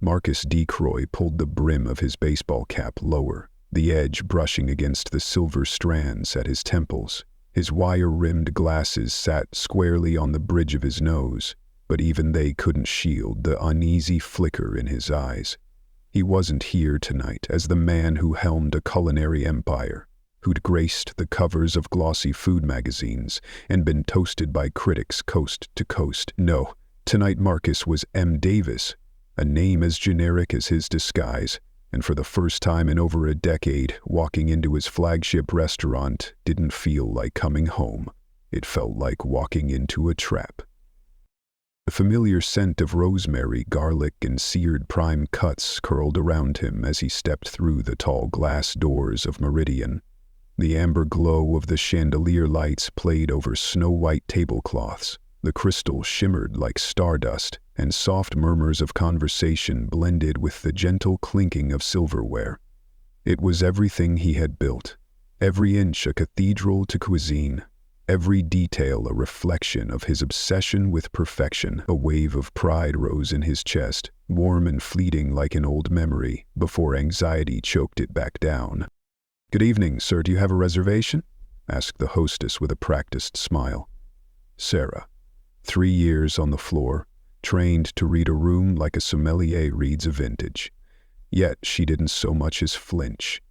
Marcus Decroy pulled the brim of his baseball cap lower, the edge brushing against the silver strands at his temples. His wire-rimmed glasses sat squarely on the bridge of his nose, but even they couldn't shield the uneasy flicker in his eyes. He wasn't here tonight as the man who helmed a culinary empire, who'd graced the covers of glossy food magazines and been toasted by critics coast to coast. No, tonight Marcus was M. Davis, a name as generic as his disguise, and for the first time in over a decade, walking into his flagship restaurant didn't feel like coming home. It felt like walking into a trap. The familiar scent of rosemary, garlic, and seared prime cuts curled around him as he stepped through the tall glass doors of Meridian. The amber glow of the chandelier lights played over snow-white tablecloths. The crystal shimmered like stardust, and soft murmurs of conversation blended with the gentle clinking of silverware. It was everything he had built, every inch a cathedral to cuisine, every detail a reflection of his obsession with perfection. A wave of pride rose in his chest, warm and fleeting like an old memory, before anxiety choked it back down. "Good evening, sir. Do you have a reservation?" asked the hostess with a practiced smile. Sarah, 3 years on the floor, trained to read a room like a sommelier reads a vintage. Yet she didn't so much as flinch.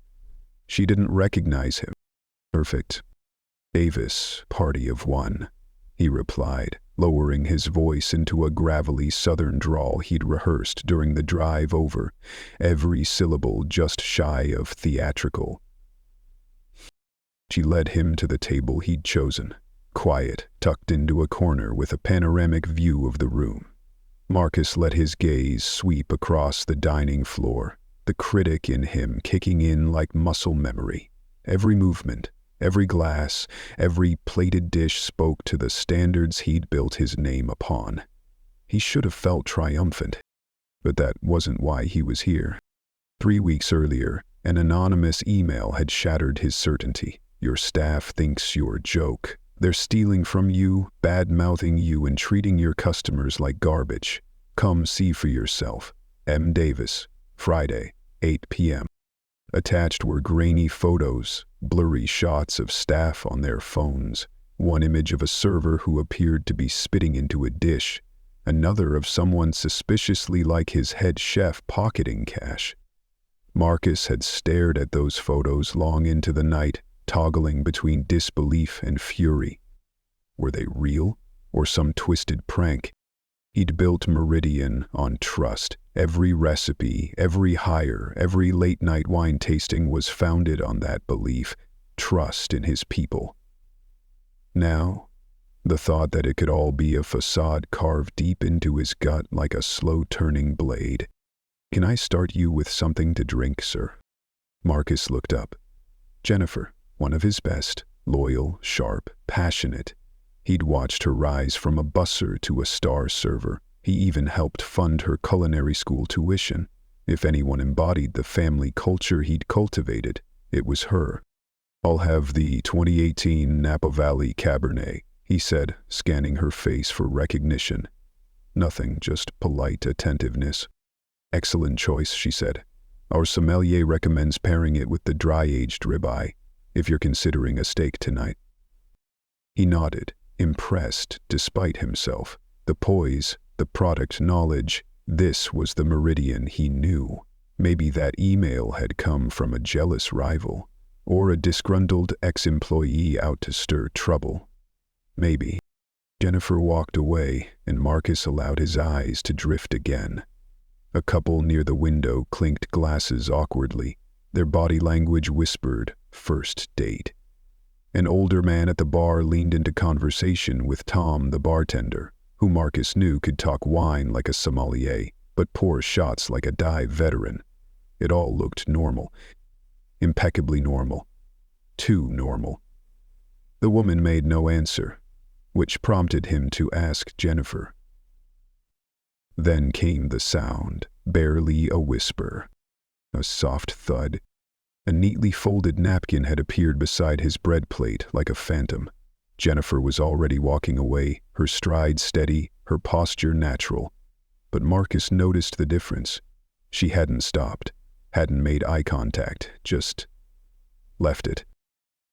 She didn't recognize him. "Perfect. Davis, party of one," he replied, lowering his voice into a gravelly southern drawl he'd rehearsed during the drive over, every syllable just shy of theatrical. She led him to the table he'd chosen, quiet, tucked into a corner with a panoramic view of the room. Marcus let his gaze sweep across the dining floor, the critic in him kicking in like muscle memory. Every movement, every glass, every plated dish spoke to the standards he'd built his name upon. He should have felt triumphant, but that wasn't why he was here. 3 weeks earlier, an anonymous email had shattered his certainty. "Your staff thinks you're a joke. They're stealing from you, bad-mouthing you, and treating your customers like garbage. Come see for yourself. M. Davis, Friday, 8 p.m. Attached were grainy photos, blurry shots of staff on their phones, one image of a server who appeared to be spitting into a dish, another of someone suspiciously like his head chef pocketing cash. Marcus had stared at those photos long into the night, toggling between disbelief and fury. Were they real, or some twisted prank? He'd built Meridian on trust. Every recipe, every hire, every late-night wine tasting was founded on that belief, trust in his people. Now, the thought that it could all be a facade carved deep into his gut like a slow-turning blade. "Can I start you with something to drink, sir?" Marcus looked up. Jennifer, one of his best, loyal, sharp, passionate. He'd watched her rise from a busser to a star server. He even helped fund her culinary school tuition. If anyone embodied the family culture he'd cultivated, it was her. "I'll have the 2018 Napa Valley Cabernet," he said, scanning her face for recognition. Nothing, just polite attentiveness. "Excellent choice," she said. "Our sommelier recommends pairing it with the dry-aged ribeye, if you're considering a steak tonight." He nodded, impressed despite himself. The poise, the product knowledge, this was the Meridian he knew. Maybe that email had come from a jealous rival, or a disgruntled ex-employee out to stir trouble. Maybe. Jennifer walked away, and Marcus allowed his eyes to drift again. A couple near the window clinked glasses awkwardly. Their body language whispered, "First date." An older man at the bar leaned into conversation with Tom, the bartender, who Marcus knew could talk wine like a sommelier, but pour shots like a dive veteran. It all looked normal. Impeccably normal. Too normal. The woman made no answer, which prompted him to ask Jennifer. Then came the sound, barely a whisper. A soft thud. A neatly folded napkin had appeared beside his bread plate like a phantom. Jennifer was already walking away, her stride steady, her posture natural. But Marcus noticed the difference. She hadn't stopped, hadn't made eye contact, just left it.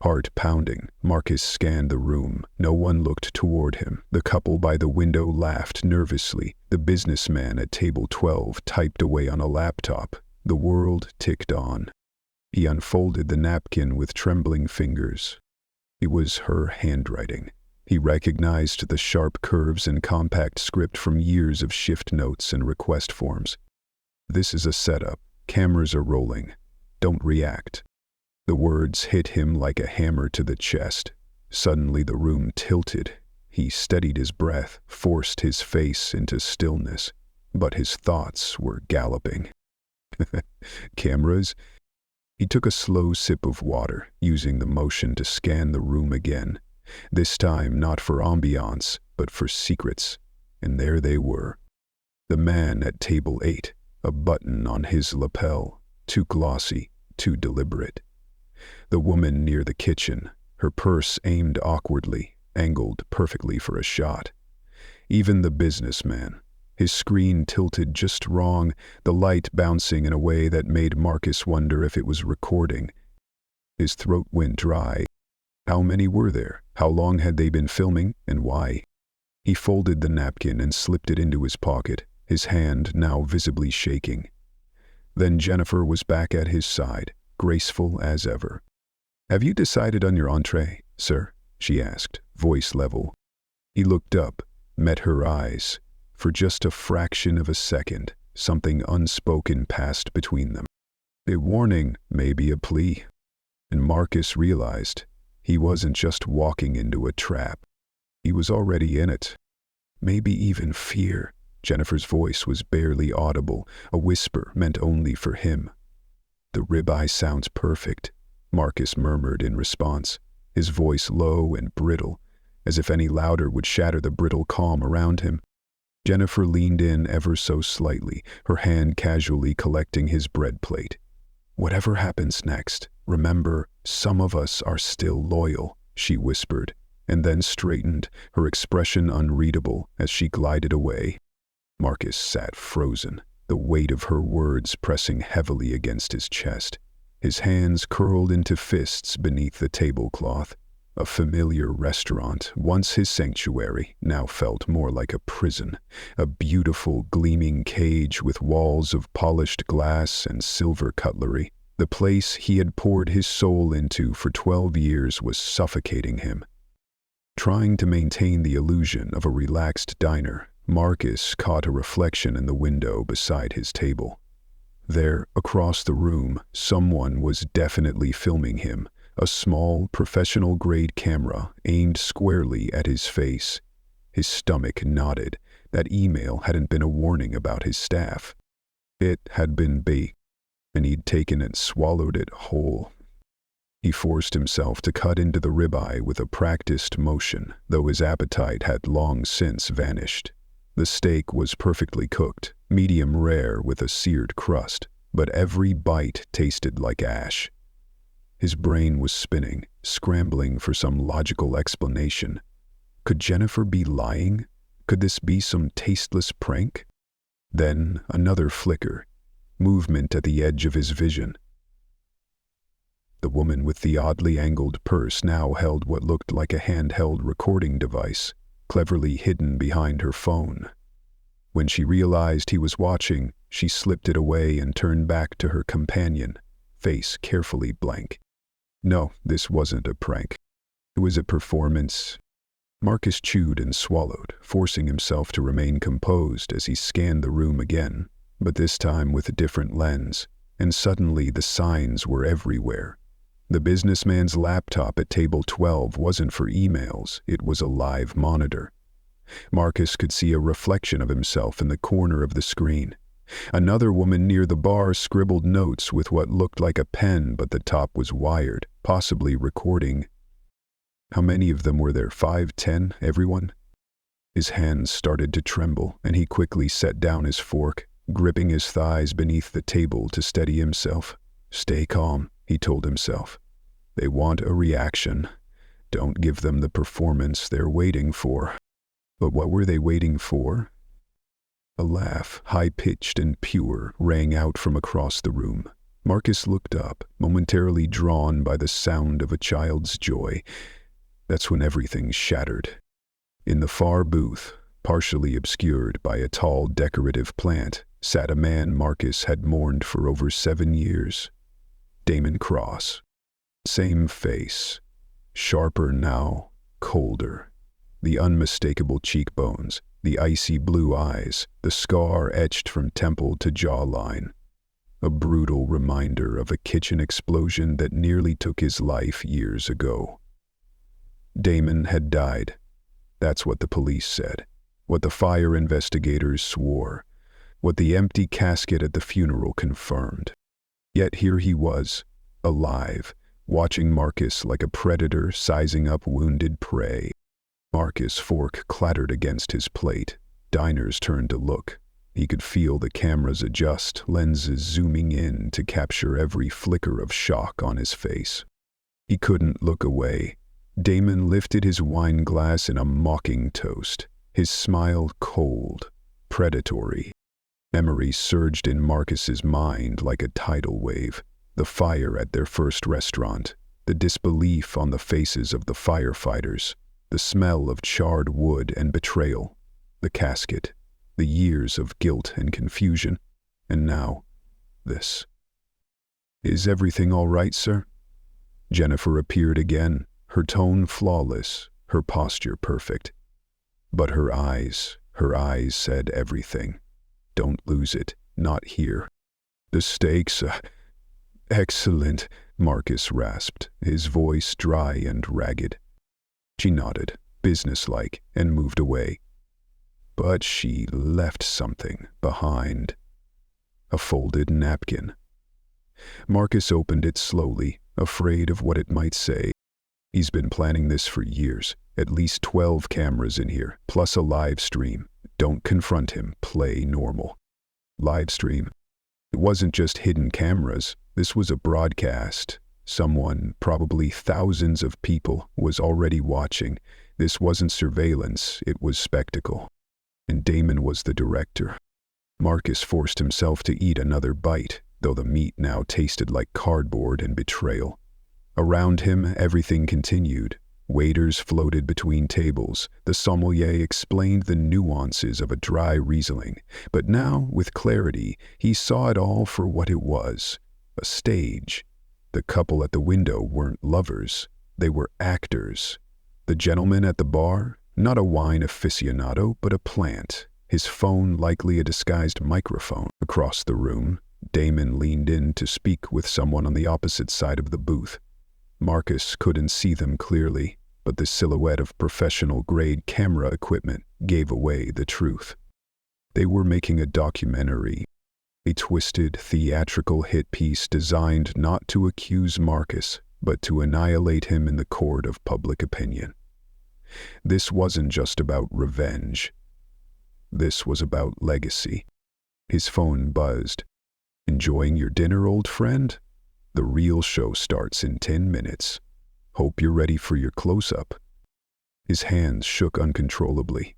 Heart pounding, Marcus scanned the room. No one looked toward him. The couple by the window laughed nervously. The businessman at table 12 typed away on a laptop. The world ticked on. He unfolded the napkin with trembling fingers. It was her handwriting. He recognized the sharp curves and compact script from years of shift notes and request forms. "This is a setup. Cameras are rolling. Don't react." The words hit him like a hammer to the chest. Suddenly the room tilted. He steadied his breath, forced his face into stillness. But his thoughts were galloping. Cameras? He took a slow sip of water, using the motion to scan the room again. This time not for ambiance, but for secrets. And there they were. The man at table 8, a button on his lapel, too glossy, too deliberate. The woman near the kitchen, her purse aimed awkwardly, angled perfectly for a shot. Even the businessman, his screen tilted just wrong, the light bouncing in a way that made Marcus wonder if it was recording. His throat went dry. How many were there? How long had they been filming, and why? He folded the napkin and slipped it into his pocket, his hand now visibly shaking. Then Jennifer was back at his side, graceful as ever. "Have you decided on your entree, sir?" she asked, voice level. He looked up, met her eyes. For just a fraction of a second, something unspoken passed between them. A warning, maybe a plea. And Marcus realized he wasn't just walking into a trap. He was already in it. Maybe even fear. Jennifer's voice was barely audible, a whisper meant only for him. "The ribeye sounds perfect," Marcus murmured in response, his voice low and brittle, as if any louder would shatter the brittle calm around him. Jennifer leaned in ever so slightly, her hand casually collecting his bread plate. "Whatever happens next, remember, some of us are still loyal," she whispered, and then straightened, her expression unreadable as she glided away. Marcus sat frozen, the weight of her words pressing heavily against his chest. His hands curled into fists beneath the tablecloth. A familiar restaurant, once his sanctuary, now felt more like a prison, a beautiful gleaming cage with walls of polished glass and silver cutlery. The place he had poured his soul into for 12 years was suffocating him. Trying to maintain the illusion of a relaxed diner, Marcus caught a reflection in the window beside his table. There, across the room, someone was definitely filming him. A small, professional-grade camera aimed squarely at his face. His stomach knotted. That email hadn't been a warning about his staff. It had been bait, and he'd taken and swallowed it whole. He forced himself to cut into the ribeye with a practiced motion, though his appetite had long since vanished. The steak was perfectly cooked, medium rare with a seared crust, but every bite tasted like ash. His brain was spinning, scrambling for some logical explanation. Could Jennifer be lying? Could this be some tasteless prank? Then another flicker, movement at the edge of his vision. The woman with the oddly angled purse now held what looked like a handheld recording device, cleverly hidden behind her phone. When she realized he was watching, she slipped it away and turned back to her companion, face carefully blank. No, this wasn't a prank. It was a performance. Marcus chewed and swallowed, forcing himself to remain composed as he scanned the room again, but this time with a different lens, and suddenly the signs were everywhere. The businessman's laptop at table 12 wasn't for emails, it was a live monitor. Marcus could see a reflection of himself in the corner of the screen. Another woman near the bar scribbled notes with what looked like a pen, but the top was wired, possibly recording. How many of them were there? 5, 10, everyone? His hands started to tremble, and he quickly set down his fork, gripping his thighs beneath the table to steady himself. "Stay calm," he told himself. "They want a reaction. Don't give them the performance they're waiting for." But what were they waiting for? A laugh, high-pitched and pure, rang out from across the room. Marcus looked up, momentarily drawn by the sound of a child's joy. That's when everything shattered. In the far booth, partially obscured by a tall decorative plant, sat a man Marcus had mourned for over 7 years. Damon Cross. Same face, sharper now, colder. The unmistakable cheekbones, the icy blue eyes, the scar etched from temple to jawline. A brutal reminder of a kitchen explosion that nearly took his life years ago. Damon had died. That's what the police said, what the fire investigators swore, what the empty casket at the funeral confirmed. Yet here he was, alive, watching Marcus like a predator sizing up wounded prey. Marcus' fork clattered against his plate. Diners turned to look. He could feel the cameras adjust, lenses zooming in to capture every flicker of shock on his face. He couldn't look away. Damon lifted his wine glass in a mocking toast, his smile cold, predatory. Memories surged in Marcus's mind like a tidal wave. The fire at their first restaurant, the disbelief on the faces of the firefighters, the smell of charred wood and betrayal, the casket, the years of guilt and confusion, and now, this. "Is everything all right, sir?" Jennifer appeared again, her tone flawless, her posture perfect. But her eyes said everything. "Don't lose it, not here." "The steaks, excellent," Marcus rasped, his voice dry and ragged. She nodded, businesslike, and moved away. But she left something behind. A folded napkin. Marcus opened it slowly, afraid of what it might say. He's been planning this for years. At least 12 cameras in here, plus a live stream. Don't confront him, play normal. Live stream. It wasn't just hidden cameras. This was a broadcast. Someone, probably thousands of people, was already watching. This wasn't surveillance, it was spectacle. And Damon was the director. Marcus forced himself to eat another bite, though the meat now tasted like cardboard and betrayal. Around him, everything continued. Waiters floated between tables. The sommelier explained the nuances of a dry Riesling. But now, with clarity, he saw it all for what it was. A stage. The couple at the window weren't lovers. They were actors. The gentleman at the bar, not a wine aficionado, but a plant. His phone likely a disguised microphone. Across the room, Damon leaned in to speak with someone on the opposite side of the booth. Marcus couldn't see them clearly, but the silhouette of professional-grade camera equipment gave away the truth. They were making a documentary, a twisted, theatrical hit piece designed not to accuse Marcus, but to annihilate him in the court of public opinion. This wasn't just about revenge. This was about legacy. His phone buzzed. "Enjoying your dinner, old friend? The real show starts in 10 minutes. Hope you're ready for your close-up." His hands shook uncontrollably.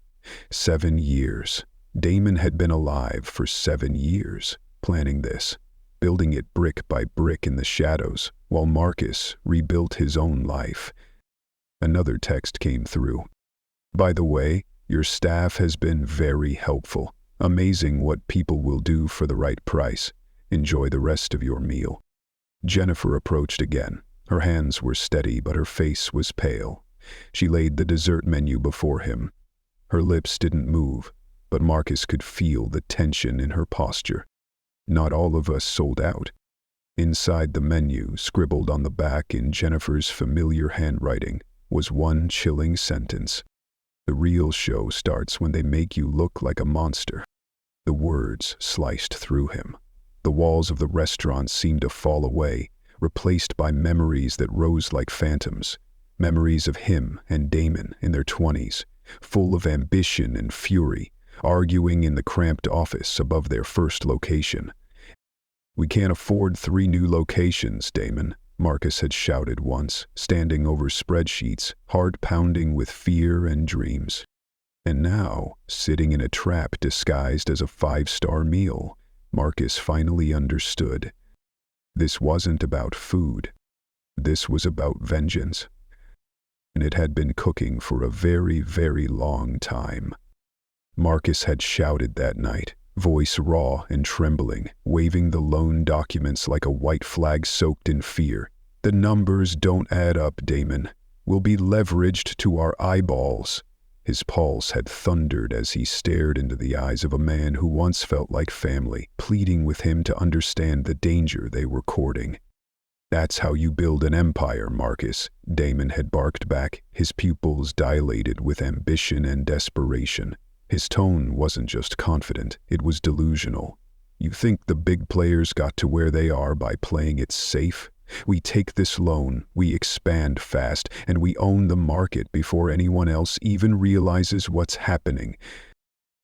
7 years. Damon had been alive for 7 years, planning this, building it brick by brick in the shadows, while Marcus rebuilt his own life. Another text came through. "By the way, your staff has been very helpful. Amazing what people will do for the right price. Enjoy the rest of your meal." Jennifer approached again. Her hands were steady, but her face was pale. She laid the dessert menu before him. Her lips didn't move, but Marcus could feel the tension in her posture. "Not all of us sold out." Inside the menu, scribbled on the back in Jennifer's familiar handwriting, was one chilling sentence. "The real show starts when they make you look like a monster." The words sliced through him. The walls of the restaurant seemed to fall away, replaced by memories that rose like phantoms. Memories of him and Damon in their 20s, full of ambition and fury, arguing in the cramped office above their first location. "We can't afford 3 new locations, Damon," Marcus had shouted once, standing over spreadsheets, heart pounding with fear and dreams. And now, sitting in a trap disguised as a 5-star meal, Marcus finally understood. This wasn't about food. This was about vengeance. And it had been cooking for a very, very long time. Marcus had shouted that night, voice raw and trembling, waving the loan documents like a white flag soaked in fear. "The numbers don't add up, Damon. We'll be leveraged to our eyeballs." His pulse had thundered as he stared into the eyes of a man who once felt like family, pleading with him to understand the danger they were courting. "That's how you build an empire, Marcus," Damon had barked back, his pupils dilated with ambition and desperation. His tone wasn't just confident, it was delusional. "You think the big players got to where they are by playing it safe? We take this loan, we expand fast, and we own the market before anyone else even realizes what's happening."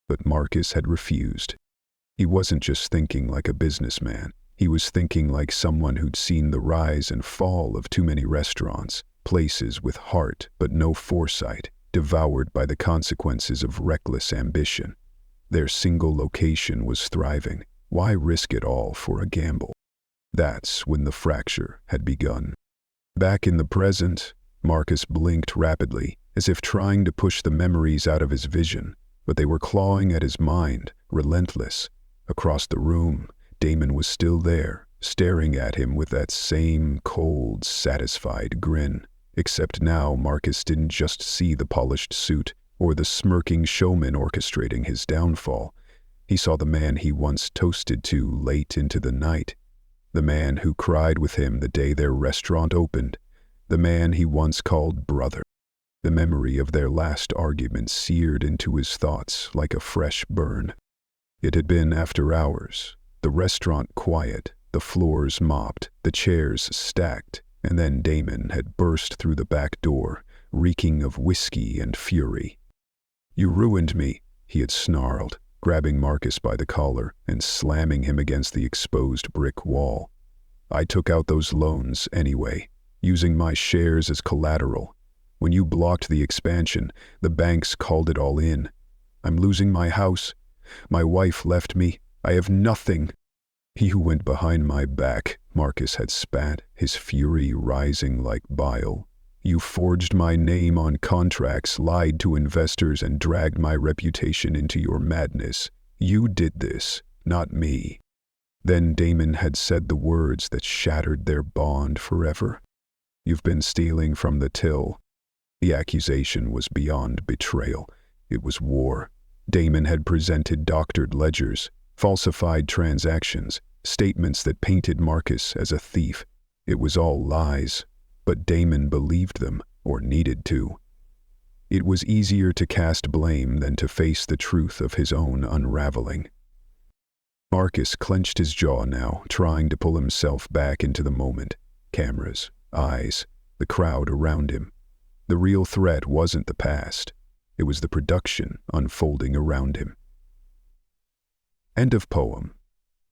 But Marcus had refused. He wasn't just thinking like a businessman. He was thinking like someone who'd seen the rise and fall of too many restaurants, places with heart but no foresight, devoured by the consequences of reckless ambition. Their single location was thriving. Why risk it all for a gamble? That's when the fracture had begun. Back in the present, Marcus blinked rapidly, as if trying to push the memories out of his vision, but they were clawing at his mind, relentless. Across the room, Damon was still there, staring at him with that same cold, satisfied grin. Except now Marcus didn't just see the polished suit or the smirking showman orchestrating his downfall. He saw the man he once toasted to late into the night. The man who cried with him the day their restaurant opened. The man he once called brother. The memory of their last argument seared into his thoughts like a fresh burn. It had been after hours. The restaurant quiet, the floors mopped, the chairs stacked, and then Damon had burst through the back door, reeking of whiskey and fury. "You ruined me," he had snarled, grabbing Marcus by the collar and slamming him against the exposed brick wall. "I took out those loans anyway, using my shares as collateral. When you blocked the expansion, the banks called it all in. I'm losing my house. My wife left me. I have nothing." "You went behind my back," Marcus had spat, his fury rising like bile. "You forged my name on contracts, lied to investors, and dragged my reputation into your madness. You did this, not me." Then Damon had said the words that shattered their bond forever. "You've been stealing from the till." The accusation was beyond betrayal. It was war. Damon had presented doctored ledgers, falsified transactions, statements that painted Marcus as a thief. It was all lies, but Damon believed them, or needed to. It was easier to cast blame than to face the truth of his own unraveling. Marcus clenched his jaw now, trying to pull himself back into the moment. Cameras, eyes, the crowd around him. The real threat wasn't the past. It was the production unfolding around him. End of poem.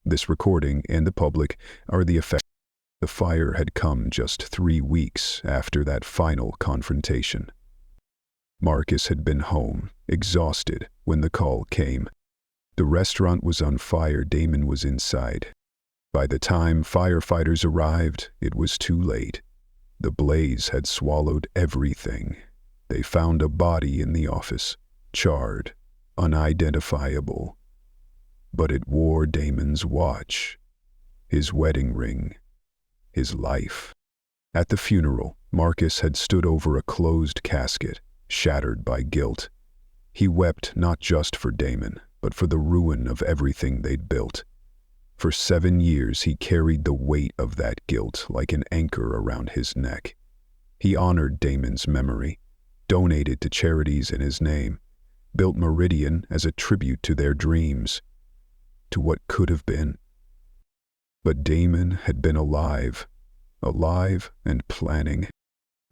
This recording and the public are the effect. The fire had come just 3 weeks after that final confrontation. Marcus had been home, exhausted, when the call came. The restaurant was on fire. Damon was inside. By the time firefighters arrived, it was too late. The blaze had swallowed everything. They found a body in the office, charred, unidentifiable. But it wore Damon's watch, his wedding ring, his life. At the funeral, Marcus had stood over a closed casket, shattered by guilt. He wept not just for Damon, but for the ruin of everything they'd built. For 7 years he carried the weight of that guilt like an anchor around his neck. He honored Damon's memory, donated to charities in his name, built Meridian as a tribute to their dreams, to what could have been. But Damon had been alive and planning.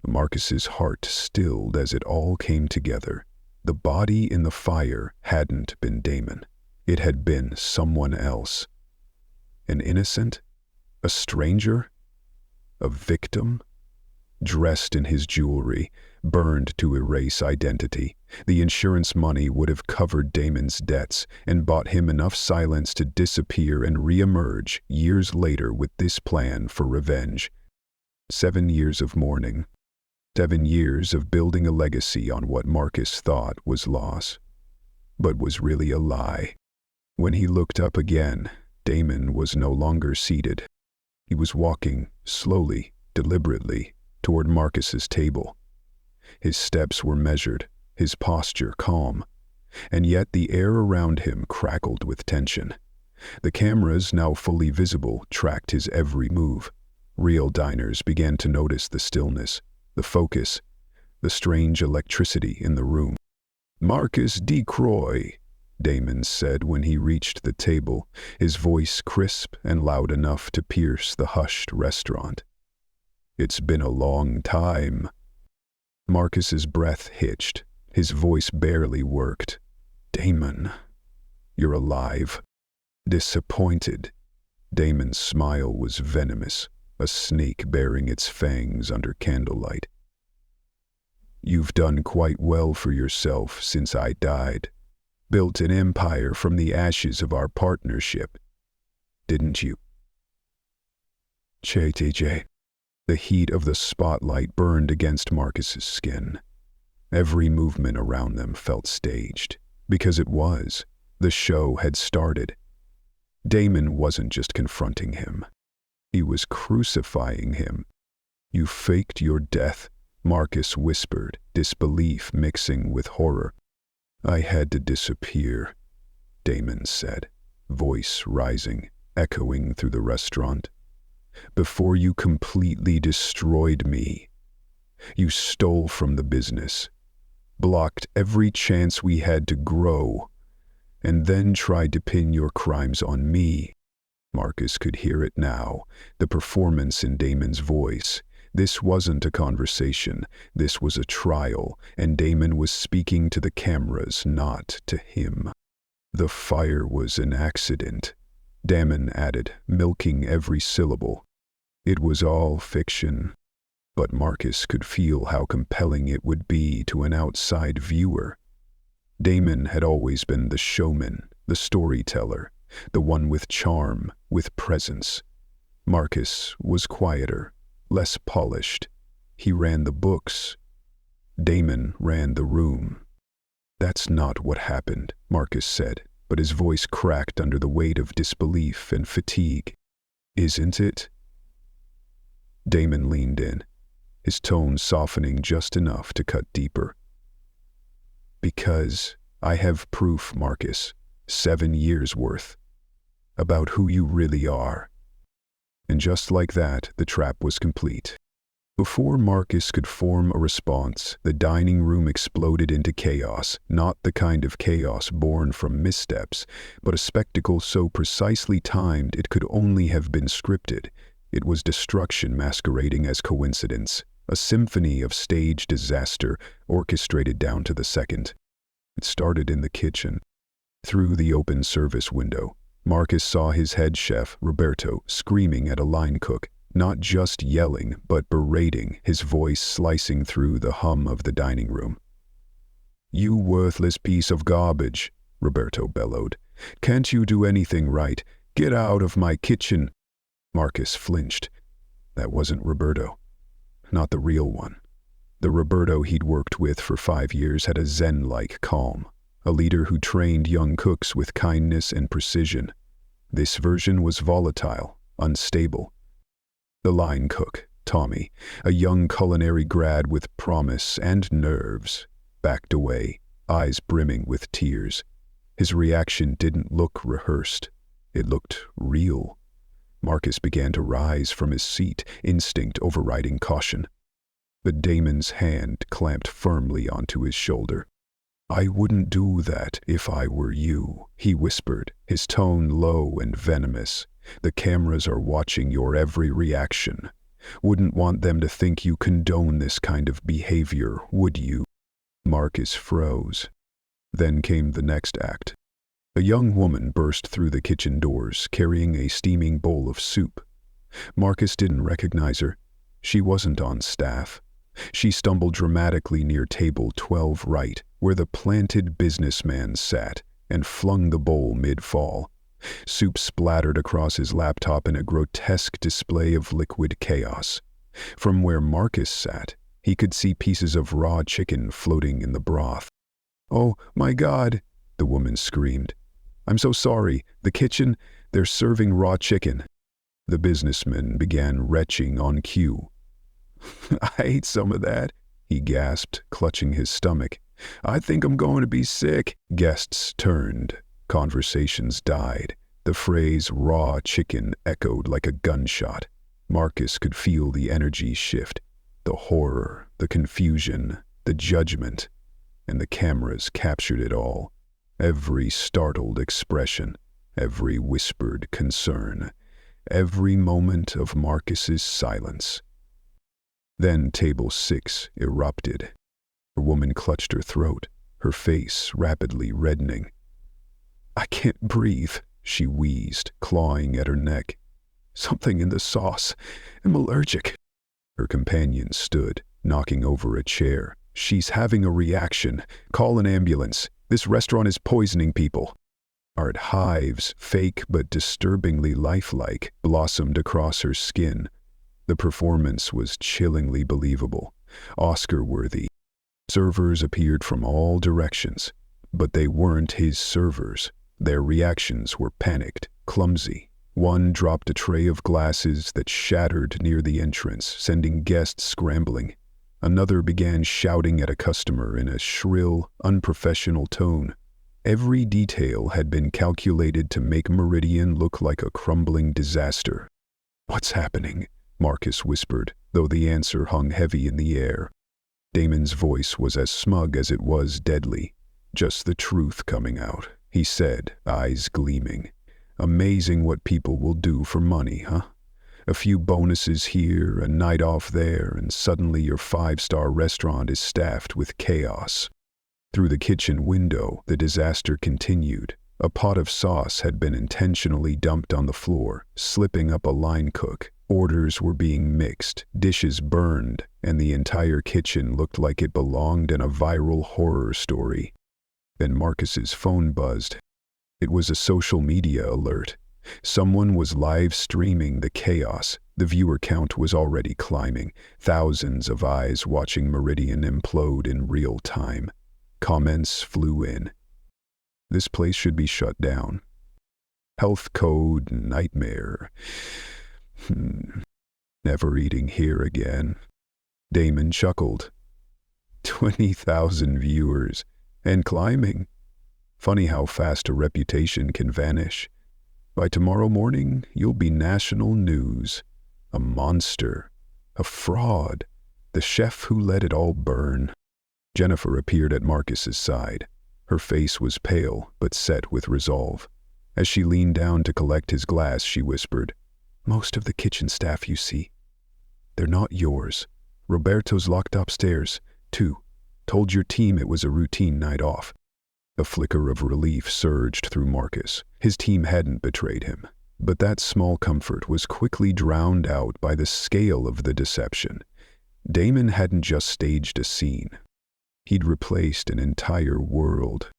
Marcus's heart stilled as it all came together. The body in the fire hadn't been Damon. It had been someone else. An innocent? A stranger? A victim? Dressed in his jewelry, burned to erase identity. The insurance money would have covered Damon's debts and bought him enough silence to disappear and re-emerge years later with this plan for revenge. 7 years of mourning. 7 years of building a legacy on what Marcus thought was loss, but was really a lie. When he looked up again, Damon was no longer seated. He was walking, slowly, deliberately, toward Marcus's table. His steps were measured, his posture calm, and yet the air around him crackled with tension. The cameras, now fully visible, tracked his every move. Real diners began to notice the stillness, the focus, the strange electricity in the room. "Marcus D. Croy," Damon said when he reached the table, his voice crisp and loud enough to pierce the hushed restaurant. "It's been a long time." Marcus's breath hitched. His voice barely worked. "Damon, you're alive." Disappointed. Damon's smile was venomous, a snake baring its fangs under candlelight. "You've done quite well for yourself since I died. Built an empire from the ashes of our partnership, didn't you?" TJ. The heat of the spotlight burned against Marcus's skin. Every movement around them felt staged, because it was. The show had started. Damon wasn't just confronting him. He was crucifying him. "You faked your death," Marcus whispered, disbelief mixing with horror. "I had to disappear," Damon said, voice rising, echoing through the restaurant. "Before you completely destroyed me. You stole from the business, blocked every chance we had to grow, and then tried to pin your crimes on me." Marcus could hear it now, the performance in Damon's voice. This wasn't a conversation, this was a trial, and Damon was speaking to the cameras, not to him. "The fire was an accident," Damon added, milking every syllable. "It was all fiction." But Marcus could feel how compelling it would be to an outside viewer. Damon had always been the showman, the storyteller, the one with charm, with presence. Marcus was quieter, less polished. He ran the books. Damon ran the room. "That's not what happened," Marcus said, but his voice cracked under the weight of disbelief and fatigue. "Isn't it?" Damon leaned in, his tone softening just enough to cut deeper. "Because I have proof, Marcus, 7 years worth, about who you really are." And just like that, the trap was complete. Before Marcus could form a response, the dining room exploded into chaos, not the kind of chaos born from missteps, but a spectacle so precisely timed it could only have been scripted. It was destruction masquerading as coincidence, a symphony of stage disaster orchestrated down to the second. It started in the kitchen. Through the open service window, Marcus saw his head chef, Roberto, screaming at a line cook, not just yelling, but berating, his voice slicing through the hum of the dining room. "You worthless piece of garbage," Roberto bellowed. "Can't you do anything right? Get out of my kitchen." Marcus flinched. That wasn't Roberto. Not the real one. The Roberto he'd worked with for 5 years had a zen-like calm, a leader who trained young cooks with kindness and precision. This version was volatile, unstable. The line cook, Tommy, a young culinary grad with promise and nerves, backed away, eyes brimming with tears. His reaction didn't look rehearsed. It looked real. Marcus began to rise from his seat, instinct overriding caution. But Damon's hand clamped firmly onto his shoulder. "I wouldn't do that if I were you," he whispered, his tone low and venomous. "The cameras are watching your every reaction. Wouldn't want them to think you condone this kind of behavior, would you?" Marcus froze. Then came the next act. A young woman burst through the kitchen doors, carrying a steaming bowl of soup. Marcus didn't recognize her. She wasn't on staff. She stumbled dramatically near table 12 right, where the planted businessman sat, and flung the bowl mid-fall. Soup splattered across his laptop in a grotesque display of liquid chaos. From where Marcus sat, he could see pieces of raw chicken floating in the broth. "Oh, my God," the woman screamed. "I'm so sorry. The kitchen, they're serving raw chicken." The businessman began retching on cue. "I ate some of that," he gasped, clutching his stomach. "I think I'm going to be sick." Guests turned. Conversations died. The phrase raw chicken echoed like a gunshot. Marcus could feel the energy shift, the horror, the confusion, the judgment, and the cameras captured it all. Every startled expression, every whispered concern, every moment of Marcus's silence. Then table 6 erupted. The woman clutched her throat, her face rapidly reddening. "I can't breathe," she wheezed, clawing at her neck. "Something in the sauce. I'm allergic." Her companion stood, knocking over a chair. "She's having a reaction. Call an ambulance. This restaurant is poisoning people." Art hives, fake but disturbingly lifelike, blossomed across her skin. The performance was chillingly believable, Oscar-worthy. Servers appeared from all directions, but they weren't his servers. Their reactions were panicked, clumsy. One dropped a tray of glasses that shattered near the entrance, sending guests scrambling. Another began shouting at a customer in a shrill, unprofessional tone. Every detail had been calculated to make Meridian look like a crumbling disaster. "What's happening?" Marcus whispered, though the answer hung heavy in the air. Damon's voice was as smug as it was deadly. "Just the truth coming out," he said, eyes gleaming. "Amazing what people will do for money, huh? A few bonuses here, a night off there, and suddenly your 5-star restaurant is staffed with chaos." Through the kitchen window, the disaster continued. A pot of sauce had been intentionally dumped on the floor, slipping up a line cook. Orders were being mixed, dishes burned, and the entire kitchen looked like it belonged in a viral horror story. Then Marcus's phone buzzed. It was a social media alert. Someone was live streaming the chaos. The viewer count was already climbing, thousands of eyes watching Meridian implode in real time. Comments flew in. "This place should be shut down. Health code nightmare. Never eating here again." Damon chuckled. 20,000 viewers, and climbing. Funny how fast a reputation can vanish. By tomorrow morning, you'll be national news. A monster. A fraud. The chef who let it all burn. Jennifer appeared at Marcus's side. Her face was pale, but set with resolve. As she leaned down to collect his glass, she whispered, "Most of the kitchen staff you see, they're not yours. Roberto's locked upstairs, too. Told your team it was a routine night off." A flicker of relief surged through Marcus. His team hadn't betrayed him. But that small comfort was quickly drowned out by the scale of the deception. Damon hadn't just staged a scene. He'd replaced an entire world.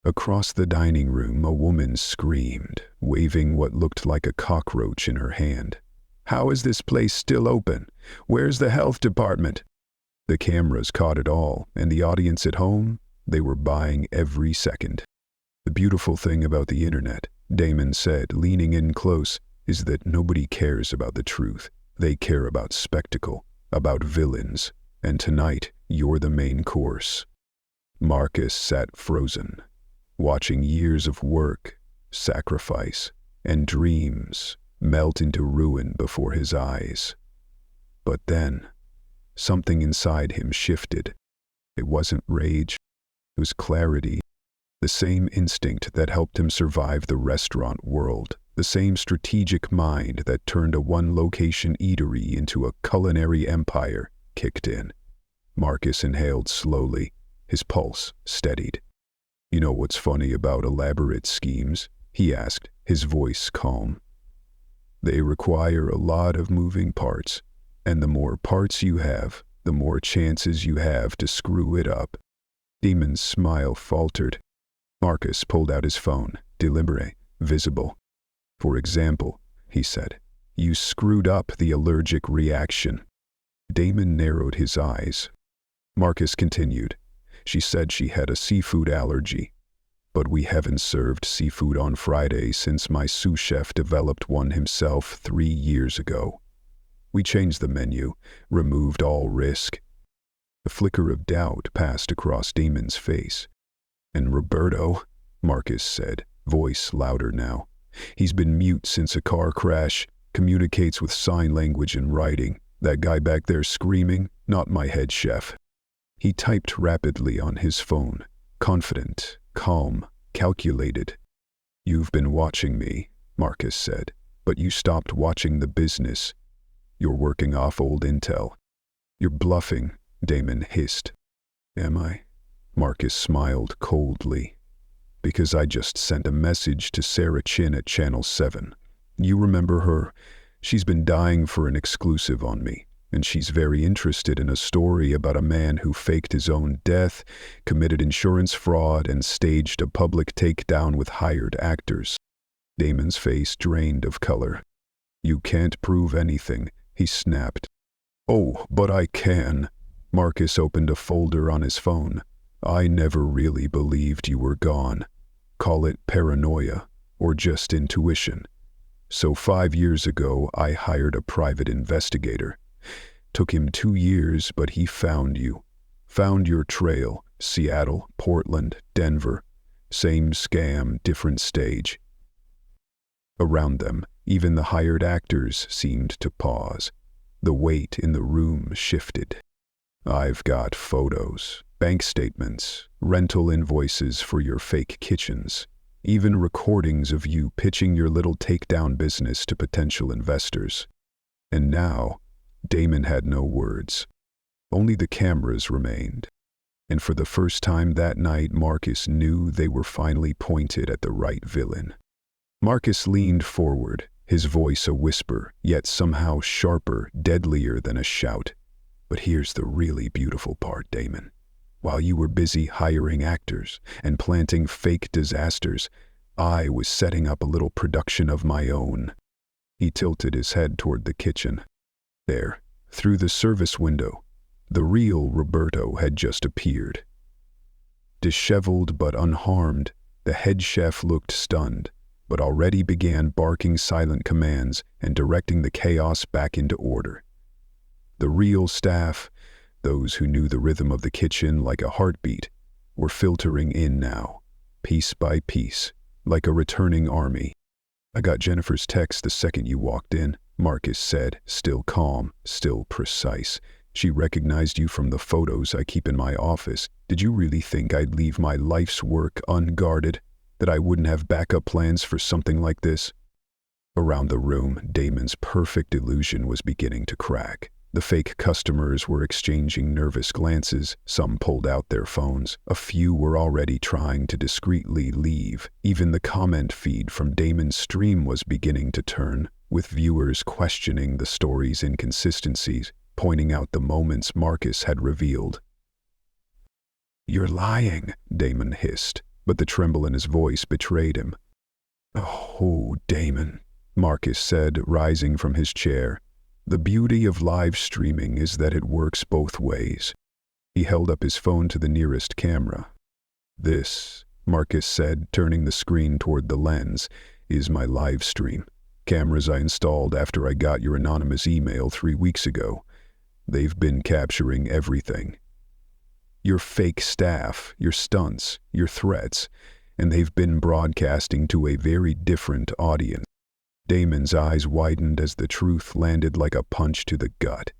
Across the dining room, a woman screamed, waving what looked like a cockroach in her hand. "How is this place still open? Where's the health department?" The cameras caught it all, and the audience at home, they were buying every second. "The beautiful thing about the internet," Damon said, leaning in close, "is that nobody cares about the truth. They care about spectacle, about villains. And tonight, you're the main course." Marcus sat frozen, watching years of work, sacrifice, and dreams melt into ruin before his eyes. But then, something inside him shifted. It wasn't rage, it was clarity. The same instinct that helped him survive the restaurant world, the same strategic mind that turned a one-location eatery into a culinary empire, kicked in. Marcus inhaled slowly, his pulse steadied. "You know what's funny about elaborate schemes?" he asked, his voice calm. "They require a lot of moving parts, and the more parts you have, the more chances you have to screw it up. Damon's smile faltered. Marcus pulled out his phone, deliberate, visible. For example, he said, you screwed up the allergic reaction. Damon narrowed his eyes. Marcus continued, she said she had a seafood allergy. But we haven't served seafood on Friday since my sous chef developed one himself 3 years ago. We changed the menu, removed all risk. A flicker of doubt passed across Damon's face. And Roberto, Marcus said, voice louder now. He's been mute since a car crash, communicates with sign language and writing. That guy back there screaming, not my head chef. He typed rapidly on his phone, confident, calm, calculated. You've been watching me, Marcus said, but you stopped watching the business. You're working off old intel. You're bluffing, Damon hissed. Am I? Marcus smiled coldly. Because I just sent a message to Sarah Chin at Channel 7. You remember her? She's been dying for an exclusive on me, and she's very interested in a story about a man who faked his own death, committed insurance fraud, and staged a public takedown with hired actors. Damon's face drained of color. You can't prove anything, he snapped. Oh, but I can. Marcus opened a folder on his phone. I never really believed you were gone. Call it paranoia, or just intuition. So 5 years ago, I hired a private investigator. Took him 2 years, but he found you. Found your trail, Seattle, Portland, Denver. Same scam, different stage. Around them, even the hired actors seemed to pause. The weight in the room shifted. I've got photos, bank statements, rental invoices for your fake kitchens, even recordings of you pitching your little takedown business to potential investors. And now, Damon had no words. Only the cameras remained. And for the first time that night, Marcus knew they were finally pointed at the right villain. Marcus leaned forward, his voice a whisper, yet somehow sharper, deadlier than a shout. But here's the really beautiful part, Damon. While you were busy hiring actors and planting fake disasters, I was setting up a little production of my own. He tilted his head toward the kitchen. There, through the service window, the real Roberto had just appeared. Disheveled but unharmed, the head chef looked stunned, but already began barking silent commands and directing the chaos back into order. The real staff, those who knew the rhythm of the kitchen like a heartbeat, were filtering in now, piece by piece, like a returning army. I got Jennifer's text the second you walked in, Marcus said, still calm, still precise. She recognized you from the photos I keep in my office. Did you really think I'd leave my life's work unguarded? That I wouldn't have backup plans for something like this? Around the room, Damon's perfect illusion was beginning to crack. The fake customers were exchanging nervous glances, some pulled out their phones, a few were already trying to discreetly leave. Even the comment feed from Damon's stream was beginning to turn, with viewers questioning the story's inconsistencies, pointing out the moments Marcus had revealed. You're lying, Damon hissed, but the tremble in his voice betrayed him. Oh, Damon, Marcus said, rising from his chair. The beauty of live streaming is that it works both ways. He held up his phone to the nearest camera. This, Marcus said, turning the screen toward the lens, is my live stream. Cameras I installed after I got your anonymous email 3 weeks ago. They've been capturing everything. Your fake staff, your stunts, your threats, and they've been broadcasting to a very different audience. Damon's eyes widened as the truth landed like a punch to the gut.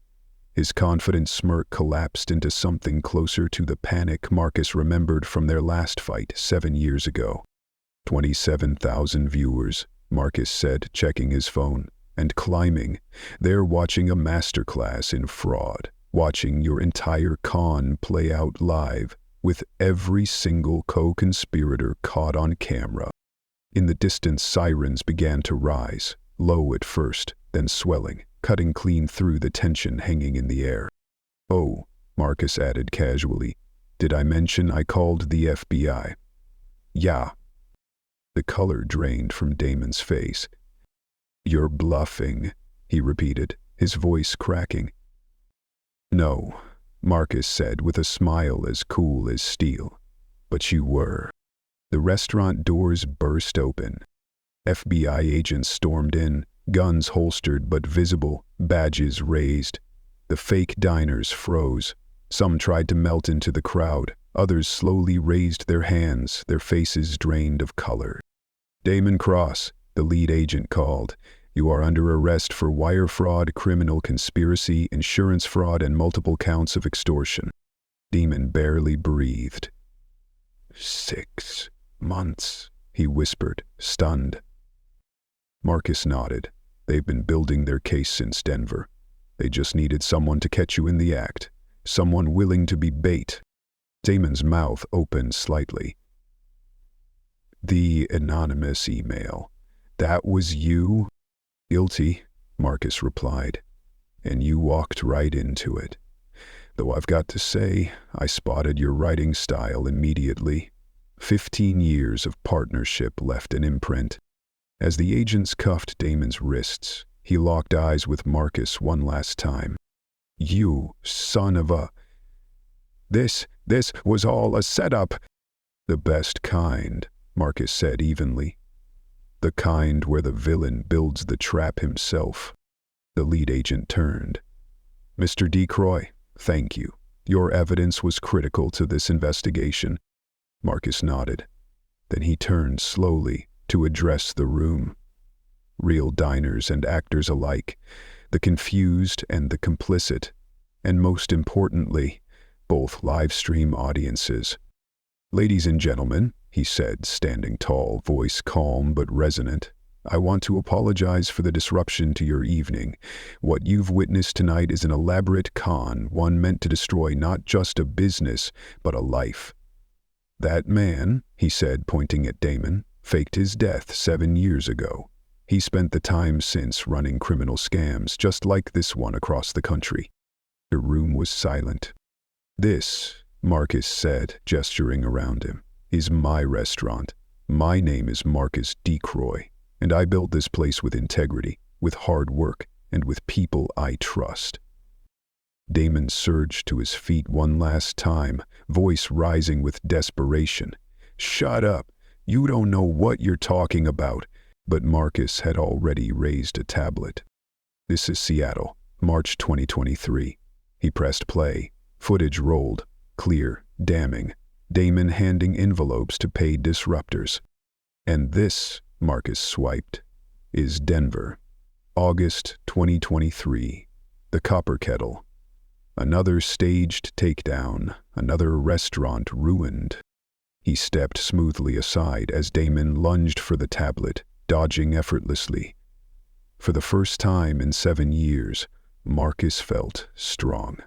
His confident smirk collapsed into something closer to the panic Marcus remembered from their last fight 7 years ago. 27,000 viewers, Marcus said, checking his phone, and climbing. They're watching a masterclass in fraud, watching your entire con play out live, with every single co-conspirator caught on camera. In the distance, sirens began to rise, low at first, then swelling, cutting clean through the tension hanging in the air. Oh, Marcus added casually. Did I mention I called the FBI? Yeah. The color drained from Damon's face. You're bluffing, he repeated, his voice cracking. No, Marcus said with a smile as cool as steel. But you were. The restaurant doors burst open. FBI agents stormed in, guns holstered but visible, badges raised. The fake diners froze. Some tried to melt into the crowd. Others slowly raised their hands, their faces drained of color. Damon Cross, the lead agent called. You are under arrest for wire fraud, criminal conspiracy, insurance fraud, and multiple counts of extortion. Damon barely breathed. 6 months, he whispered, stunned. Marcus nodded. They've been building their case since Denver. They just needed someone to catch you in the act, someone willing to be bait. Damon's mouth opened slightly. The anonymous email. That was you? Guilty, Marcus replied. And you walked right into it. Though I've got to say, I spotted your writing style immediately. 15 years of partnership left an imprint. As the agents cuffed Damon's wrists, he locked eyes with Marcus one last time. You son of a... This was all a setup. The best kind, Marcus said evenly. The kind where the villain builds the trap himself. The lead agent turned. Mr. DeCroy, thank you. Your evidence was critical to this investigation. Marcus nodded. Then he turned slowly to address the room. Real diners and actors alike, the confused and the complicit, and most importantly, both live-stream audiences. Ladies and gentlemen, he said, standing tall, voice calm but resonant, I want to apologize for the disruption to your evening. What you've witnessed tonight is an elaborate con, one meant to destroy not just a business, but a life. That man, he said, pointing at Damon, faked his death 7 years ago. He spent the time since running criminal scams just like this one across the country. The room was silent. This, Marcus said, gesturing around him, is my restaurant. My name is Marcus DeCroy, and I built this place with integrity, with hard work, and with people I trust. Damon surged to his feet one last time, voice rising with desperation. Shut up! You don't know what you're talking about. But Marcus had already raised a tablet. This is Seattle, March 2023. He pressed play. Footage rolled. Clear, damning. Damon handing envelopes to paid disruptors. And this, Marcus swiped, is Denver. August 2023. The Copper Kettle. Another staged takedown. Another restaurant ruined. He stepped smoothly aside as Damon lunged for the tablet, dodging effortlessly. For the first time in 7 years, Marcus felt strong,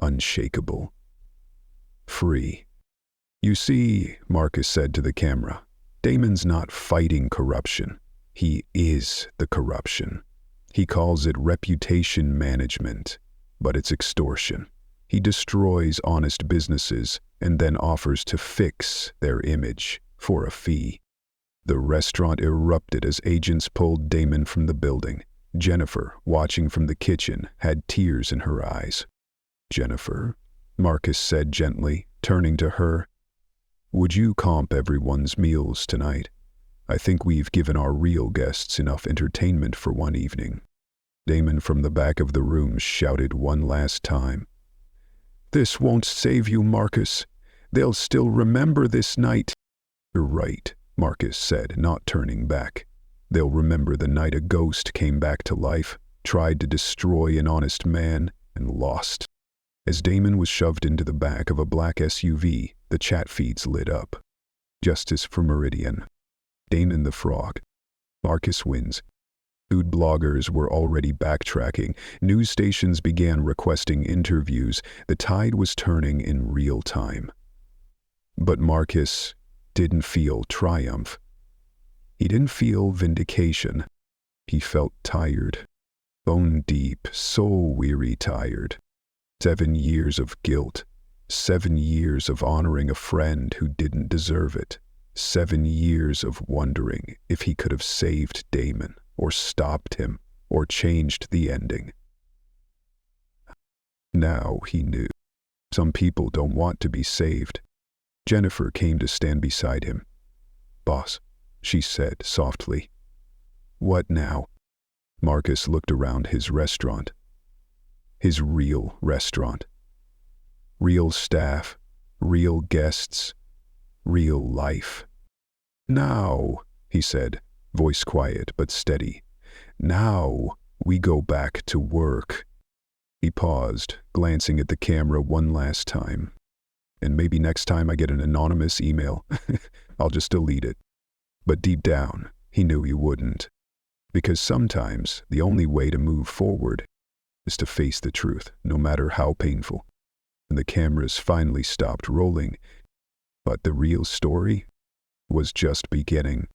unshakable, free. You see, Marcus said to the camera, Damon's not fighting corruption. He is the corruption. He calls it reputation management, but it's extortion. He destroys honest businesses and then offers to fix their image for a fee. The restaurant erupted as agents pulled Damon from the building. Jennifer, watching from the kitchen, had tears in her eyes. Jennifer, Marcus said gently, turning to her, would you comp everyone's meals tonight? I think we've given our real guests enough entertainment for one evening. Damon from the back of the room shouted one last time. This won't save you, Marcus. They'll still remember this night. You're right, Marcus said, not turning back. They'll remember the night a ghost came back to life, tried to destroy an honest man, and lost. As Damon was shoved into the back of a black SUV, the chat feeds lit up. Justice for Meridian. Damon the Frog. Marcus wins. Food bloggers were already backtracking. News stations began requesting interviews. The tide was turning in real time. But Marcus didn't feel triumph. He didn't feel vindication. He felt tired. Bone deep, soul-weary tired. 7 years of guilt. 7 years of honoring a friend who didn't deserve it. 7 years of wondering if he could have saved Damon, or stopped him, or changed the ending. Now he knew. Some people don't want to be saved. Jennifer came to stand beside him. "Boss," she said softly. "What now?" Marcus looked around his restaurant. His real restaurant. Real staff, real guests, real life. "Now," he said, voice quiet but steady. "Now we go back to work." He paused, glancing at the camera one last time. "And maybe next time I get an anonymous email, I'll just delete it." But deep down, he knew he wouldn't. Because sometimes the only way to move forward is to face the truth, no matter how painful. And the cameras finally stopped rolling, but the real story was just beginning.